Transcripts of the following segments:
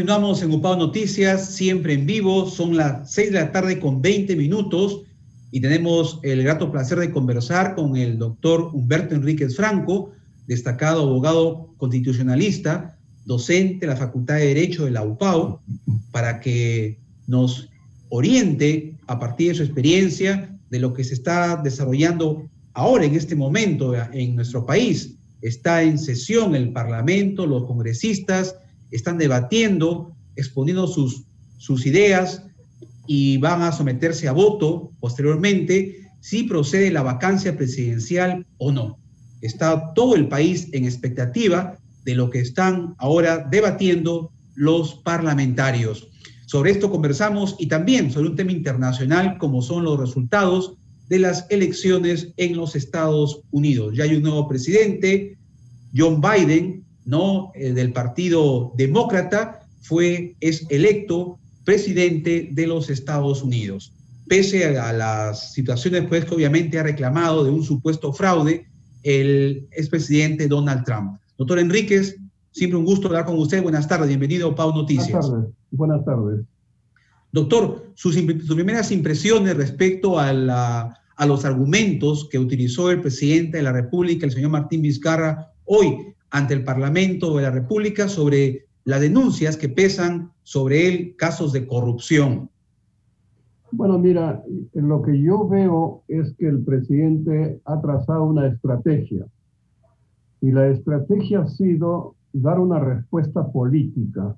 Continuamos en UPAO Noticias, siempre en vivo. Son las 6 de la tarde con 20 minutos y tenemos el grato placer de conversar con el doctor Humberto Enríquez Franco, destacado abogado constitucionalista, docente de la Facultad de Derecho de la UPAO, para que nos oriente a partir de su experiencia de lo que se está desarrollando ahora en este momento en nuestro país. Está en sesión el Parlamento, los congresistas están debatiendo, exponiendo sus ideas y van a someterse a voto posteriormente si procede la vacancia presidencial o no. Está todo el país en expectativa de lo que están ahora debatiendo los parlamentarios. Sobre esto conversamos y también sobre un tema internacional como son los resultados de las elecciones en los Estados Unidos. Ya hay un nuevo presidente, John Biden, del Partido Demócrata, es electo presidente de los Estados Unidos. Pese a las situaciones pues, que obviamente ha reclamado de un supuesto fraude el expresidente Donald Trump. Doctor Enríquez, siempre un gusto hablar con usted. Buenas tardes, bienvenido a UPAO Noticias. Buenas tardes. Doctor, sus primeras impresiones respecto a los argumentos que utilizó el presidente de la República, el señor Martín Vizcarra, hoy ante el Parlamento de la República sobre las denuncias que pesan sobre él, casos de corrupción. Bueno, mira, lo que yo veo es que el presidente ha trazado una estrategia y la estrategia ha sido dar una respuesta política.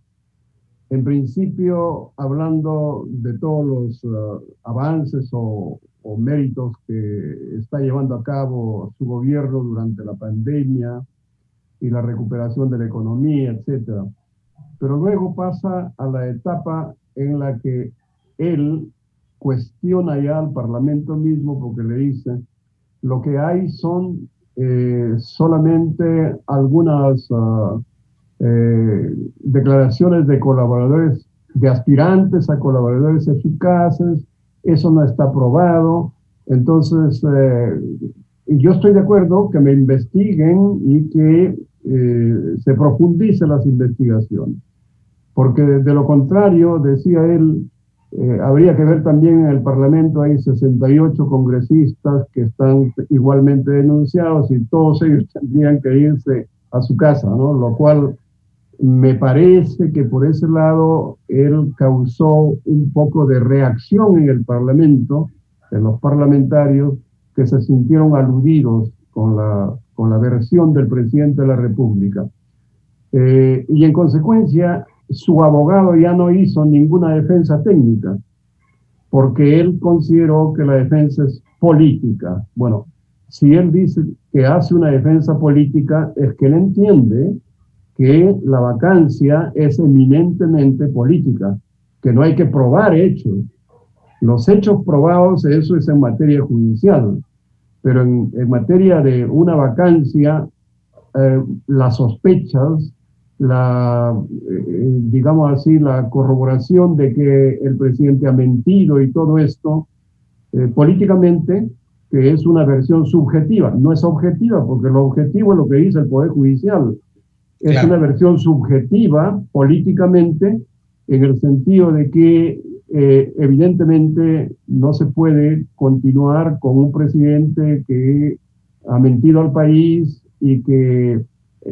En principio, hablando de todos los avances o méritos que está llevando a cabo su gobierno durante la pandemia y la recuperación de la economía, etcétera. Pero luego pasa a la etapa en la que él cuestiona ya al Parlamento mismo porque le dice lo que hay son solamente algunas declaraciones de colaboradores, de aspirantes a colaboradores eficaces, eso no está aprobado. Entonces, yo estoy de acuerdo que me investiguen y que se profundicen las investigaciones, porque de lo contrario, decía él, habría que ver también en el Parlamento hay 68 congresistas que están igualmente denunciados y todos ellos tendrían que irse a su casa, ¿no? Lo cual me parece que por ese lado él causó un poco de reacción en el Parlamento, en los parlamentarios que se sintieron aludidos con la versión del presidente de la República. Y en consecuencia, su abogado ya no hizo ninguna defensa técnica, porque él consideró que la defensa es política. Bueno, si él dice que hace una defensa política, es que él entiende que la vacancia es eminentemente política, que no hay que probar hechos. Los hechos probados, eso es en materia judicial, pero en materia de una vacancia, las sospechas, digamos así, la corroboración de que el presidente ha mentido y todo esto, políticamente, que es una versión subjetiva, no es objetiva, porque lo objetivo es lo que dice el Poder Judicial. Es claro. Una versión subjetiva, políticamente, en el sentido de que evidentemente no se puede continuar con un presidente que ha mentido al país y que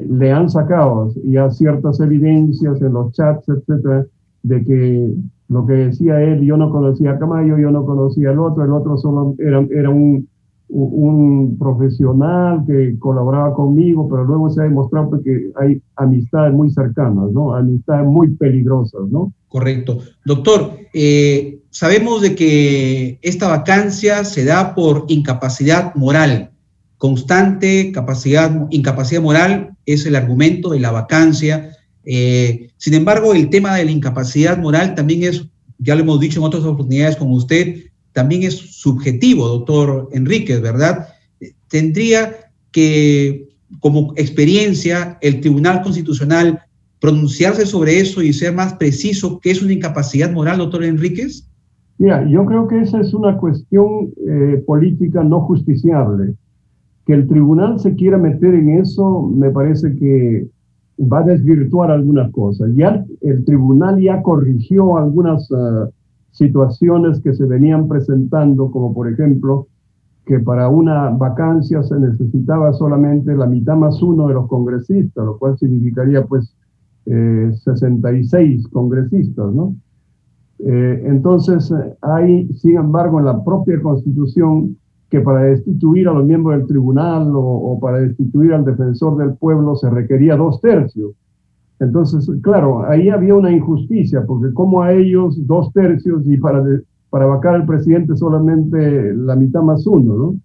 le han sacado ya ciertas evidencias en los chats, etcétera, de que lo que decía él, yo no conocía a Camayo, yo no conocía al otro, el otro solo era un profesional que colaboraba conmigo, pero luego se ha demostrado que hay amistades muy cercanas, ¿no? Amistades muy peligrosas, ¿no? Correcto. Doctor, sabemos de que esta vacancia se da por incapacidad moral. Constante incapacidad moral es el argumento de la vacancia. Sin embargo, el tema de la incapacidad moral también es, ya lo hemos dicho en otras oportunidades con usted, también es subjetivo, doctor Enríquez, ¿verdad? Tendría que, como experiencia, el Tribunal Constitucional pronunciarse sobre eso y ser más preciso qué es una incapacidad moral, doctor Enríquez. Mira, yo creo que esa es una cuestión política no justiciable. Que el tribunal se quiera meter en eso, me parece que va a desvirtuar algunas cosas. Ya el tribunal ya corrigió algunas situaciones que se venían presentando, como por ejemplo, que para una vacancia se necesitaba solamente la mitad más uno de los congresistas, lo cual significaría pues 66 congresistas, ¿no? Entonces hay, sin embargo, en la propia Constitución que para destituir a los miembros del tribunal o para destituir al defensor del pueblo se requería 2/3. Entonces, claro, ahí había una injusticia, porque como a ellos 2/3 y para vacar al presidente solamente la mitad más uno, ¿no?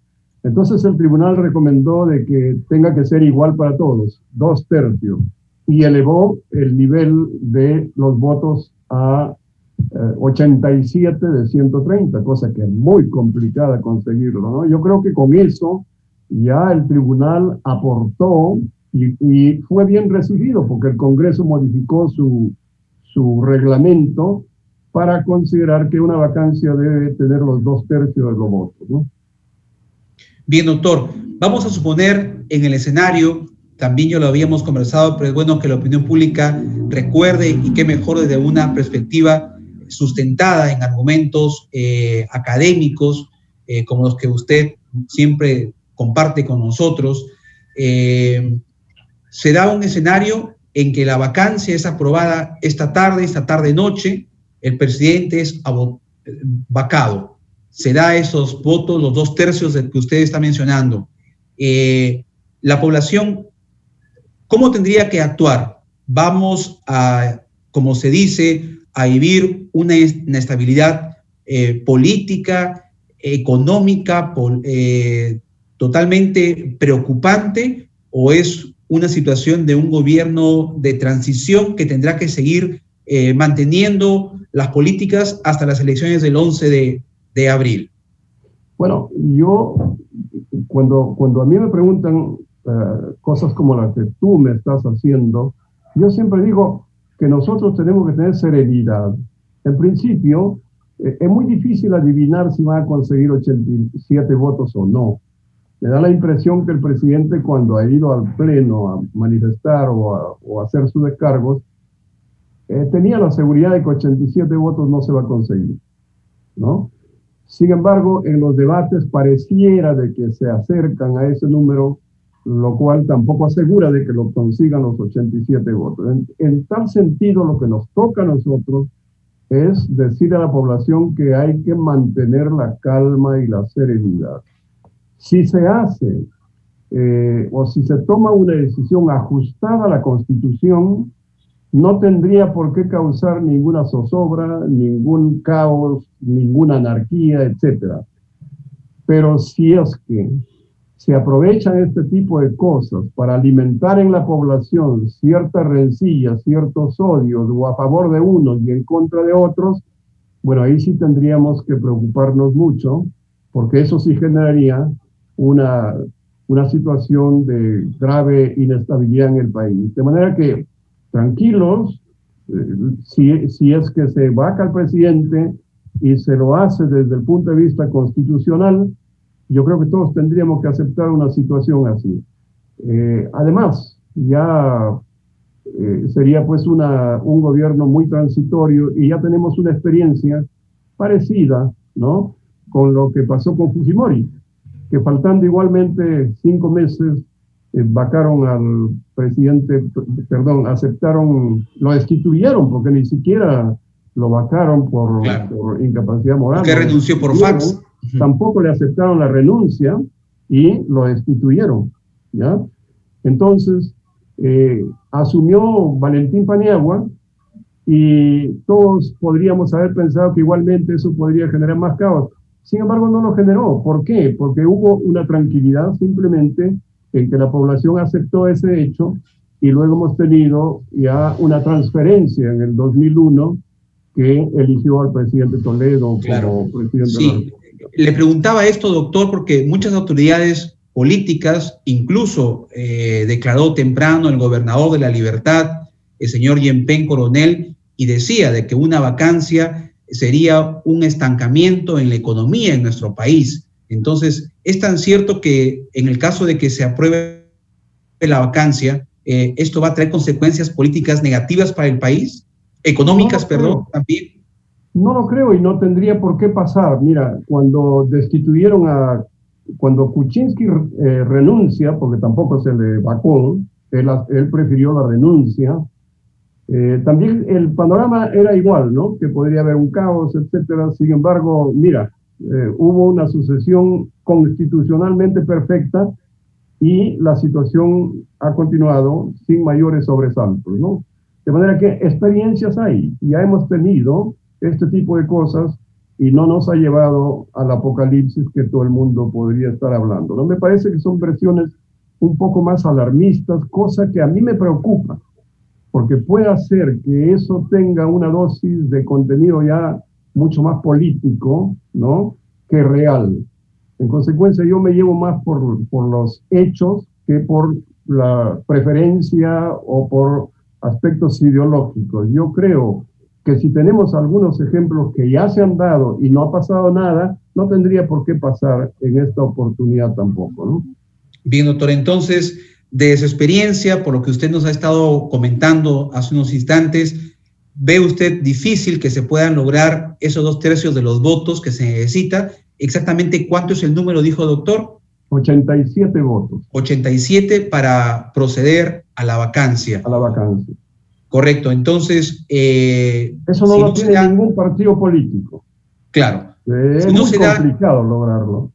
Entonces el tribunal recomendó de que tenga que ser igual para todos, 2/3, y elevó el nivel de los votos a 87 de 130, cosa que es muy complicada conseguirlo, ¿no? Yo creo que con eso ya el tribunal aportó y fue bien recibido, porque el Congreso modificó su reglamento para considerar que una vacancia debe tener los 2/3 de los votos, ¿no? Bien, doctor, vamos a suponer en el escenario, también ya lo habíamos conversado, pero es bueno que la opinión pública recuerde, y qué mejor desde una perspectiva sustentada en argumentos académicos, como los que usted siempre comparte con nosotros. Se da un escenario en que la vacancia es aprobada esta tarde-noche, el presidente es vacado. Se da esos votos, los 2/3 del que usted está mencionando. La población, ¿cómo tendría que actuar? Vamos a, como se dice, a vivir una inestabilidad política, económica, totalmente preocupante, o es una situación de un gobierno de transición que tendrá que seguir manteniendo las políticas hasta las elecciones del 11 de abril? Bueno, yo, cuando a mí me preguntan cosas como las que tú me estás haciendo, yo siempre digo que nosotros tenemos que tener serenidad. En principio, es muy difícil adivinar si van a conseguir 87 votos o no. Me da la impresión que el presidente, cuando ha ido al pleno a manifestar o a hacer sus descargos, tenía la seguridad de que 87 votos no se va a conseguir, ¿no? Sin embargo, en los debates pareciera de que se acercan a ese número, lo cual tampoco asegura de que lo consigan los 87 votos. En tal sentido, lo que nos toca a nosotros es decir a la población que hay que mantener la calma y la serenidad. Si se hace o si se toma una decisión ajustada a la Constitución, no tendría por qué causar ninguna zozobra, ningún caos, ninguna anarquía, etc. Pero si es que se aprovechan este tipo de cosas para alimentar en la población ciertas rencillas, ciertos odios, o a favor de unos y en contra de otros, bueno, ahí sí tendríamos que preocuparnos mucho, porque eso sí generaría una situación de grave inestabilidad en el país. De manera que, tranquilos, si es que se vaca al presidente y se lo hace desde el punto de vista constitucional, yo creo que todos tendríamos que aceptar una situación así. Además, ya sería pues un gobierno muy transitorio, y ya tenemos una experiencia parecida, ¿no?, con lo que pasó con Fujimori, que faltando igualmente 5 meses, vacaron al presidente, lo destituyeron, porque ni siquiera lo vacaron por incapacidad moral. Que renunció por fax. Tampoco le aceptaron la renuncia y lo destituyeron, ¿ya? Entonces, asumió Valentín Paniagua, y todos podríamos haber pensado que igualmente eso podría generar más caos. Sin embargo, no lo generó. ¿Por qué? Porque hubo una tranquilidad simplemente en que la población aceptó ese hecho, y luego hemos tenido ya una transferencia en el 2001 que eligió al presidente Toledo como presidente de la República. Le preguntaba esto, doctor, porque muchas autoridades políticas, incluso declaró temprano el gobernador de La Libertad, el señor Yempen Coronel, y decía de que una vacancia sería un estancamiento en la economía en nuestro país. Entonces, es tan cierto que en el caso de que se apruebe la vacancia, esto va a traer consecuencias políticas negativas para el país, económicas, perdón, también. No lo creo y no tendría por qué pasar. Mira, cuando Kuczynski renuncia, porque tampoco se le vacó, él prefirió la renuncia, también el panorama era igual, ¿no? Que podría haber un caos, etcétera. Sin embargo, mira, hubo una sucesión constitucionalmente perfecta y la situación ha continuado sin mayores sobresaltos, ¿no? De manera que experiencias hay, ya hemos tenido este tipo de cosas y no nos ha llevado al apocalipsis que todo el mundo podría estar hablando, ¿no? Me parece que son versiones un poco más alarmistas, cosa que a mí me preocupa, porque puede hacer que eso tenga una dosis de contenido ya mucho más político, ¿no?, que real. En consecuencia, yo me llevo más por los hechos que por la preferencia o por aspectos ideológicos. Yo creo que si tenemos algunos ejemplos que ya se han dado y no ha pasado nada, no tendría por qué pasar en esta oportunidad tampoco, ¿no? Bien, doctor, entonces, de su experiencia, por lo que usted nos ha estado comentando hace unos instantes, ¿ve usted difícil que se puedan lograr esos 2/3 de los votos que se necesita? ¿Exactamente cuánto es el número, dijo doctor? 87 votos. 87 para proceder a la vacancia. A la vacancia. Correcto, entonces... eso no lo tiene ningún partido político. Claro. Es muy complicado lograrlo.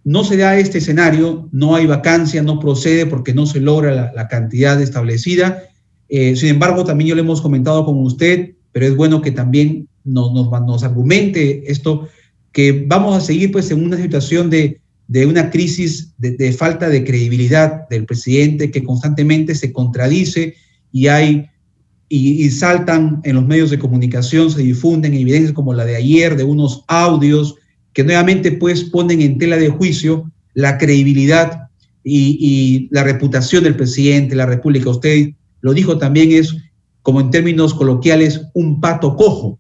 No se da este escenario, no hay vacancia, no procede porque no se logra la cantidad establecida. Sin embargo, también yo le hemos comentado con usted, pero es bueno que también nos argumente esto, que vamos a seguir pues en una situación de una crisis de falta de credibilidad del presidente, que constantemente se contradice y saltan en los medios de comunicación, se difunden evidencias como la de ayer, de unos audios que nuevamente pues ponen en tela de juicio la credibilidad y la reputación del presidente de la República. Usted lo dijo también, es, como en términos coloquiales, un pato cojo.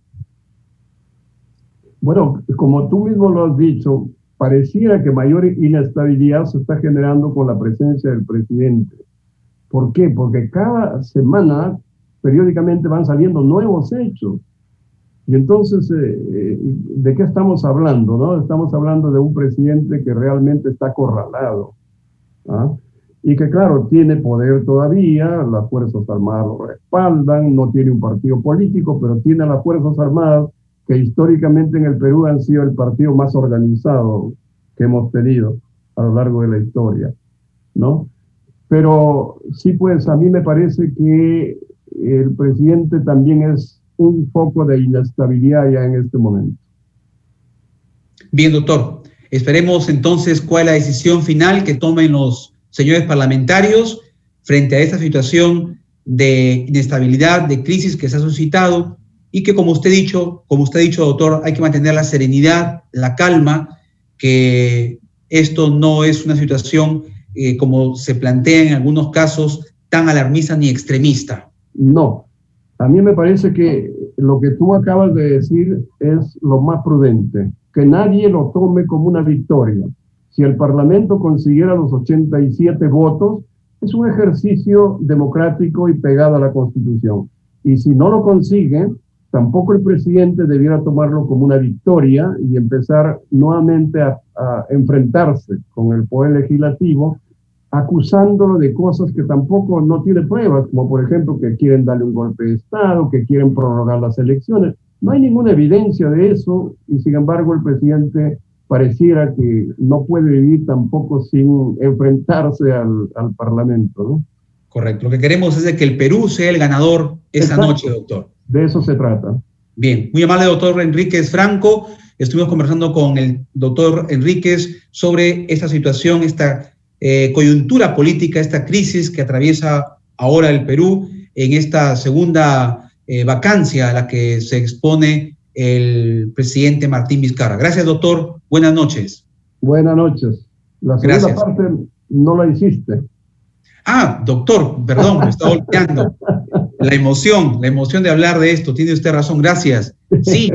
Bueno, como tú mismo lo has dicho, pareciera que mayor inestabilidad se está generando con la presencia del presidente. ¿Por qué? Porque cada semana, periódicamente van saliendo nuevos hechos. Y entonces, ¿de qué estamos hablando, no? Estamos hablando de un presidente que realmente está acorralado, ¿ah? Y que, claro, tiene poder todavía, las Fuerzas Armadas lo respaldan, no tiene un partido político, pero tiene a las Fuerzas Armadas, que históricamente en el Perú han sido el partido más organizado que hemos tenido a lo largo de la historia, ¿no? Pero sí, pues a mí me parece que el presidente también es un foco de inestabilidad ya en este momento. Bien, doctor. Esperemos entonces cuál es la decisión final que tomen los señores parlamentarios frente a esta situación de inestabilidad, de crisis que se ha suscitado y que, como usted ha dicho, doctor, hay que mantener la serenidad, la calma, que esto no es una situación, como se plantea en algunos casos, tan alarmista ni extremista. No. A mí me parece que lo que tú acabas de decir es lo más prudente, que nadie lo tome como una victoria. Si el Parlamento consiguiera los 87 votos, es un ejercicio democrático y pegado a la Constitución. Y si no lo consigue, tampoco el presidente debiera tomarlo como una victoria y empezar nuevamente a enfrentarse con el Poder Legislativo, acusándolo de cosas que tampoco no tiene pruebas, como por ejemplo que quieren darle un golpe de Estado, que quieren prorrogar las elecciones. No hay ninguna evidencia de eso y sin embargo el presidente pareciera que no puede vivir tampoco sin enfrentarse al Parlamento, ¿no? Correcto. Lo que queremos es de que el Perú sea el ganador esta noche, doctor. De eso se trata. Bien, muy amable doctor Enríquez Franco. Estuvimos conversando con el doctor Enríquez sobre esta situación, esta coyuntura política, esta crisis que atraviesa ahora el Perú en esta segunda vacancia a la que se expone el presidente Martín Vizcarra. Gracias, doctor. Buenas noches. Buenas noches. La segunda parte no la hiciste. Ah, doctor, perdón, me está olvidando. La emoción de hablar de esto. Tiene usted razón, gracias. Sí,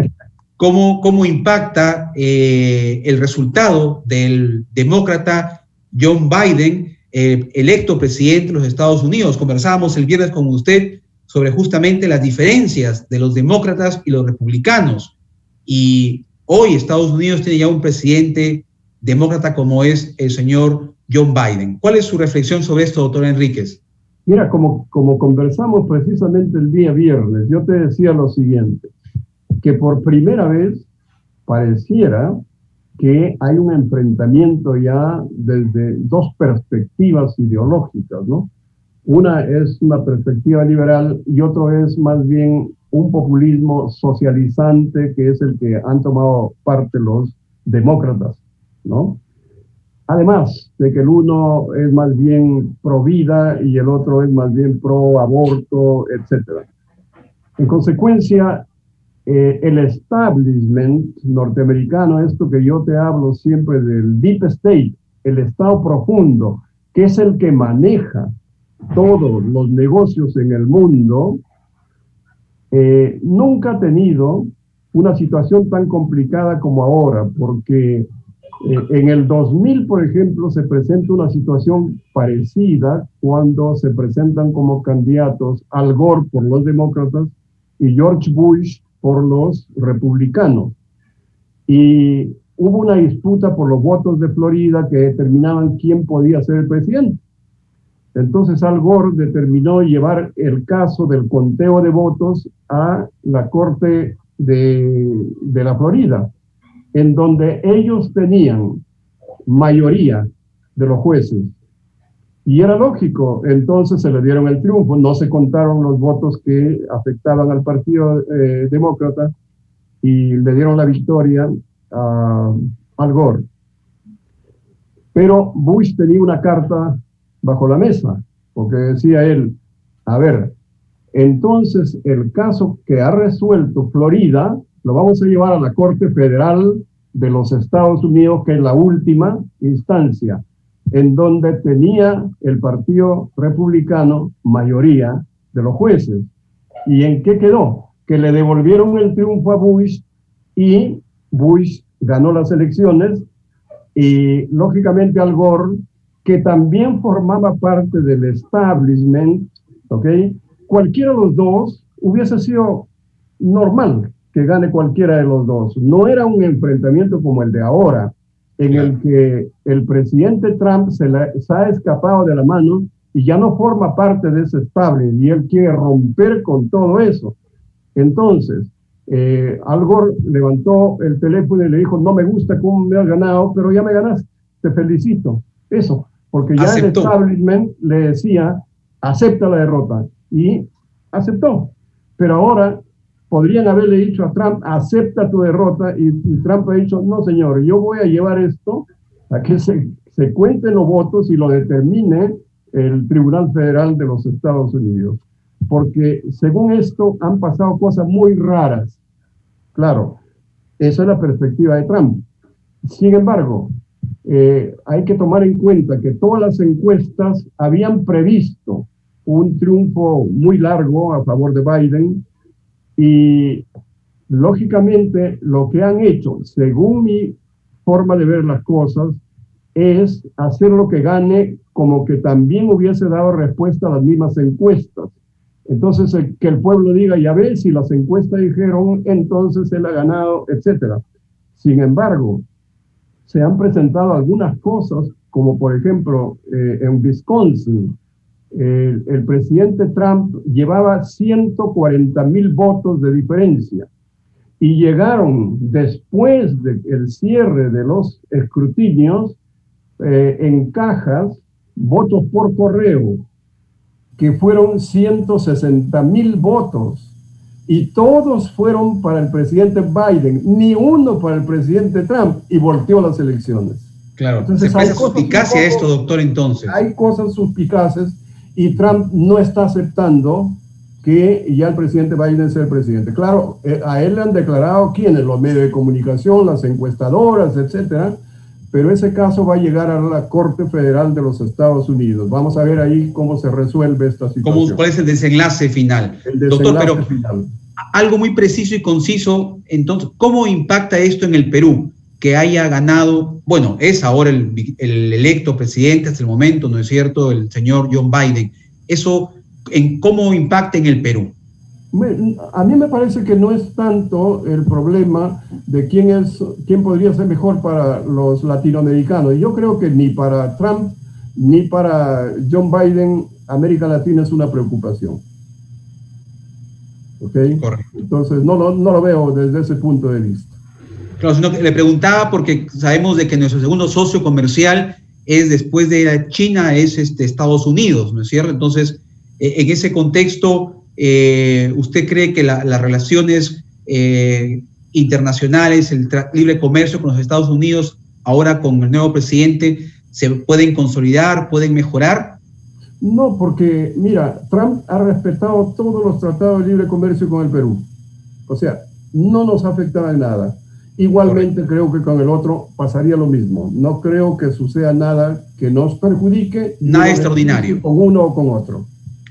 cómo impacta el resultado del demócrata John Biden electo presidente de los Estados Unidos. Conversábamos el viernes con usted sobre justamente las diferencias de los demócratas y los republicanos. Y hoy Estados Unidos tiene ya un presidente demócrata como es el señor John Biden. ¿Cuál es su reflexión sobre esto, doctor Enríquez? Mira, como conversamos precisamente el día viernes, yo te decía lo siguiente, que por primera vez pareciera que hay un enfrentamiento ya desde dos perspectivas ideológicas, ¿no? Una es una perspectiva liberal y otro es más bien un populismo socializante, que es el que han tomado parte los demócratas, ¿no? Además de que el uno es más bien pro vida y el otro es más bien pro aborto, etc. En consecuencia, el establishment norteamericano, esto que yo te hablo siempre del deep state, el estado profundo, que es el que maneja todos los negocios en el mundo, nunca ha tenido una situación tan complicada como ahora, porque en el 2000, por ejemplo, se presenta una situación parecida cuando se presentan como candidatos Al Gore por los demócratas y George Bush por los republicanos. Y hubo una disputa por los votos de Florida que determinaban quién podía ser el presidente. Entonces Al Gore determinó llevar el caso del conteo de votos a la Corte de la Florida, en donde ellos tenían mayoría de los jueces. Y era lógico, entonces se le dieron el triunfo, no se contaron los votos que afectaban al partido demócrata y le dieron la victoria a Al Gore. Pero Bush tenía una carta bajo la mesa, porque decía él, a ver, entonces el caso que ha resuelto Florida lo vamos a llevar a la Corte Federal de los Estados Unidos, que es la última instancia, en donde tenía el Partido Republicano mayoría de los jueces. ¿Y en qué quedó? Que le devolvieron el triunfo a Bush y Bush ganó las elecciones y lógicamente Al Gore, que también formaba parte del establishment, ¿ok? Cualquiera de los dos hubiese sido normal que gane cualquiera de los dos. No era un enfrentamiento como el de ahora, en el que el presidente Trump se ha escapado de la mano y ya no forma parte de ese establishment y él quiere romper con todo eso. Entonces, Al Gore levantó el teléfono y le dijo, no me gusta cómo me has ganado, pero ya me ganaste, te felicito. Eso, porque ya aceptó. El establishment le decía, acepta la derrota, y aceptó. Pero ahora podrían haberle dicho a Trump, acepta tu derrota, y Trump ha dicho, no señor, yo voy a llevar esto a que se cuenten los votos y lo determine el Tribunal Federal de los Estados Unidos. Porque según esto han pasado cosas muy raras. Claro, esa es la perspectiva de Trump. Sin embargo, hay que tomar en cuenta que todas las encuestas habían previsto un triunfo muy largo a favor de Biden y lógicamente lo que han hecho, según mi forma de ver las cosas, es hacer lo que gane como que también hubiese dado respuesta a las mismas encuestas. Entonces, que el pueblo diga, ya ves, si las encuestas dijeron, entonces él ha ganado, etc. Sin embargo, se han presentado algunas cosas, como por ejemplo, en Wisconsin, el presidente Trump llevaba 140,000 votos de diferencia y llegaron después del cierre de los escrutinios en cajas, votos por correo, que fueron 160,000 votos y todos fueron para el presidente Biden, ni uno para el presidente Trump, y volteó las elecciones. Claro, entonces, se presta suspicacia esto, doctor, entonces. Hay cosas suspicaces y Trump no está aceptando que ya el presidente Biden sea el presidente. Claro, a él le han declarado quiénes, los medios de comunicación, las encuestadoras, etcétera, pero ese caso va a llegar a la Corte Federal de los Estados Unidos. Vamos a ver ahí cómo se resuelve esta situación. ¿Cuál es el desenlace final? Doctor, pero algo muy preciso y conciso, entonces, ¿cómo impacta esto en el Perú? que haya ganado, bueno, es ahora el electo presidente hasta el momento, ¿no es cierto?, el señor John Biden. ¿Eso cómo impacta en el Perú? A mí me parece que no es tanto el problema de quién podría ser mejor para los latinoamericanos. Yo creo que ni para Trump ni para John Biden América Latina es una preocupación. ¿Ok? Correcto. Entonces no lo veo desde ese punto de vista. Claro, sino que le preguntaba porque sabemos de que nuestro segundo socio comercial es, después de China, es Estados Unidos, ¿no es cierto? Entonces, en ese contexto, ¿usted cree que las relaciones internacionales, el libre comercio con los Estados Unidos, ahora con el nuevo presidente, se pueden consolidar, pueden mejorar? No, porque, mira, Trump ha respetado todos los tratados de libre comercio con el Perú. O sea, no nos afectaba en nada. Igualmente, correcto, creo que con el otro pasaría lo mismo. No creo que suceda nada que nos perjudique. Nada extraordinario. Con uno o con otro.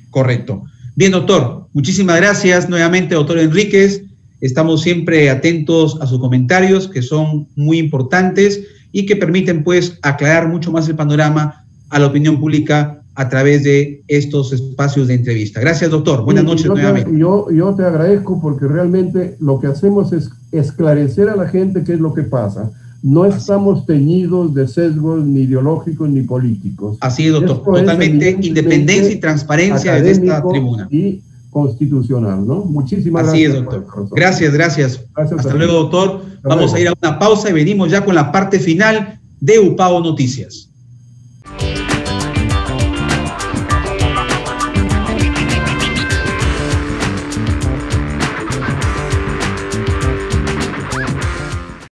Correcto. Bien, doctor. Muchísimas gracias nuevamente, doctor Enríquez. Estamos siempre atentos a sus comentarios, que son muy importantes y que permiten, pues, aclarar mucho más el panorama a la opinión pública a través de estos espacios de entrevista. Gracias, doctor. Buenas noches nuevamente. Yo te agradezco porque realmente lo que hacemos es esclarecer a la gente qué es lo que pasa. No estamos teñidos de sesgos ni ideológicos ni políticos. Así es, doctor. Esto totalmente independencia y transparencia desde esta tribuna. Y constitucional, ¿no? Muchísimas gracias. Así es, doctor. Gracias. Hasta luego, doctor. Vamos a ir a una pausa y venimos ya con la parte final de UPAO Noticias.